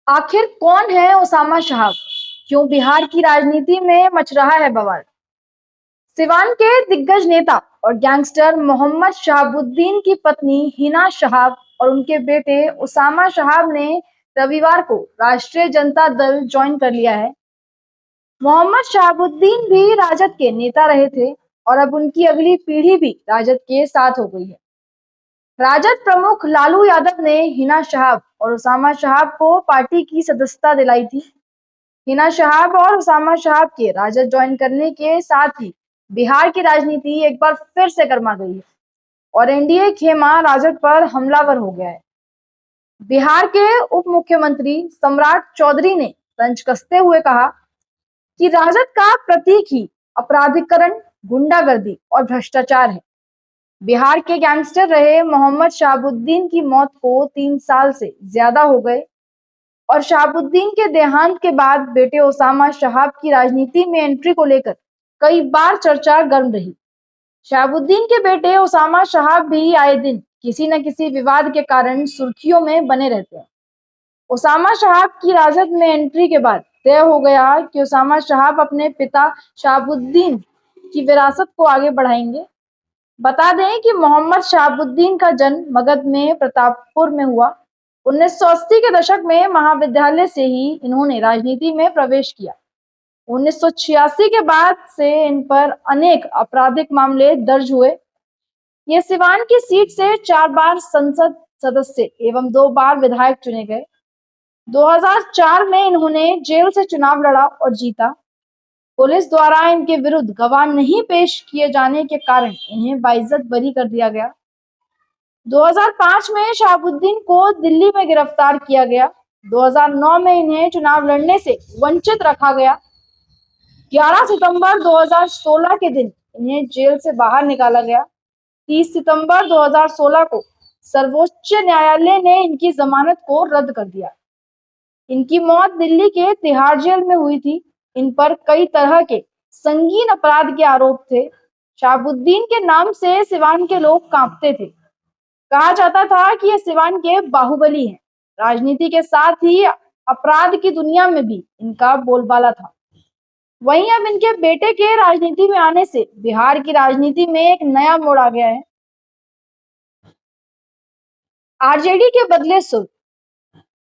आखिर कौन है ओसामा शहाब? क्यों बिहार की राजनीति में मच रहा है बवाल? सिवान के दिग्गज नेता और गैंगस्टर मोहम्मद शहाबुद्दीन की पत्नी हिना शहाब और उनके बेटे ओसामा शहाब ने रविवार को राष्ट्रीय जनता दल ज्वाइन कर लिया है। मोहम्मद शहाबुद्दीन भी राजद के नेता रहे थे और अब उनकी अगली पीढ़ी भी राजद के साथ हो गई है। राजद प्रमुख लालू यादव ने हिना शहाब और ओसामा शहाब को पार्टी की सदस्यता दिलाई थी। हिना शहाब और उसामा शहाब के राजद ज्वाइन करने के साथ ही बिहार की राजनीति एक बार फिर से गर्मा गई है और एनडीए खेमा राजद पर हमलावर हो गया है। बिहार के उप मुख्यमंत्री सम्राट चौधरी ने तंज कसते हुए कहा कि राजद का प्रतीक ही अपराधीकरण, गुंडागर्दी और भ्रष्टाचार है। बिहार के गैंगस्टर रहे मोहम्मद शहाबुद्दीन की मौत को 3 साल से ज्यादा हो गए और शहाबुद्दीन के देहांत के बाद बेटे ओसामा शहाब की राजनीति में एंट्री को लेकर कई बार चर्चा गर्म रही। शहाबुद्दीन के बेटे ओसामा शहाब भी आए दिन किसी न किसी विवाद के कारण सुर्खियों में बने रहते हैं। ओसामा शहाब की राजद में एंट्री के बाद तय हो गया कि ओसामा शहाब अपने पिता शहाबुद्दीन की विरासत को आगे बढ़ाएंगे। बता दें कि मोहम्मद शहाबुद्दीन का जन्म मगध में प्रतापपुर में हुआ। 1980 के दशक में महाविद्यालय से ही इन्होंने राजनीति में प्रवेश किया। 1986 के बाद से इन पर अनेक आपराधिक मामले दर्ज हुए। ये सिवान की सीट से 4 बार संसद सदस्य एवं 2 बार विधायक चुने गए। 2004 में इन्होंने जेल से चुनाव लड़ा और जीता। पुलिस द्वारा इनके विरुद्ध गवाह नहीं पेश किए जाने के कारण इन्हें बाइज्जत बरी कर दिया गया। 2005 में शहाबुद्दीन को दिल्ली में गिरफ्तार किया गया। 2009 में इन्हें चुनाव लड़ने से वंचित रखा गया। 11 सितंबर 2016 के दिन इन्हें जेल से बाहर निकाला गया। 30 सितंबर 2016 को सर्वोच्च न्यायालय ने इनकी जमानत को रद्द कर दिया। इनकी मौत दिल्ली के तिहाड़ जेल में हुई थी। इन पर कई तरह के संगीन अपराध के आरोप थे। शहाबुद्दीन के नाम से सिवान के लोग कांपते थे। कहा जाता था कि ये सिवान के बाहुबली हैं। राजनीति के साथ ही अपराध की दुनिया में भी इनका बोलबाला था। वहीं अब इनके बेटे के राजनीति में आने से बिहार की राजनीति में एक नया मोड़ आ गया है। आरजेडी के बदले सुर।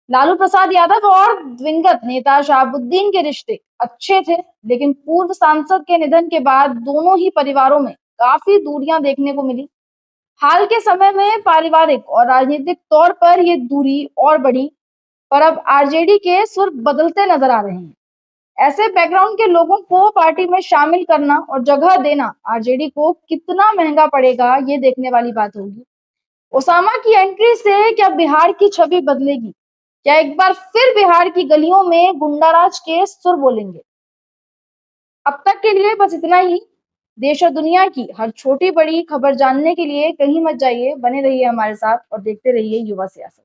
लालू प्रसाद यादव और दिवंगत नेता शहाबुद्दीन के रिश्ते अच्छे थे, लेकिन पूर्व सांसद के निधन के बाद दोनों ही परिवारों में काफी दूरियां देखने को मिली। हाल के समय में पारिवारिक और राजनीतिक तौर पर ये दूरी और बढ़ी, पर अब आरजेडी के सुर बदलते नजर आ रहे हैं। ऐसे बैकग्राउंड के लोगों को पार्टी में शामिल करना और जगह देना आरजेडी को कितना महंगा पड़ेगा, ये देखने वाली बात होगी। ओसामा की एंट्री से क्या बिहार की छवि बदलेगी? क्या एक बार फिर बिहार की गलियों में गुंडाराज के सुर बोलेंगे? अब तक के लिए बस इतना ही। देश और दुनिया की हर छोटी बड़ी खबर जानने के लिए कहीं मत जाइए, बने रहिए हमारे साथ और देखते रहिए युवा सियासत।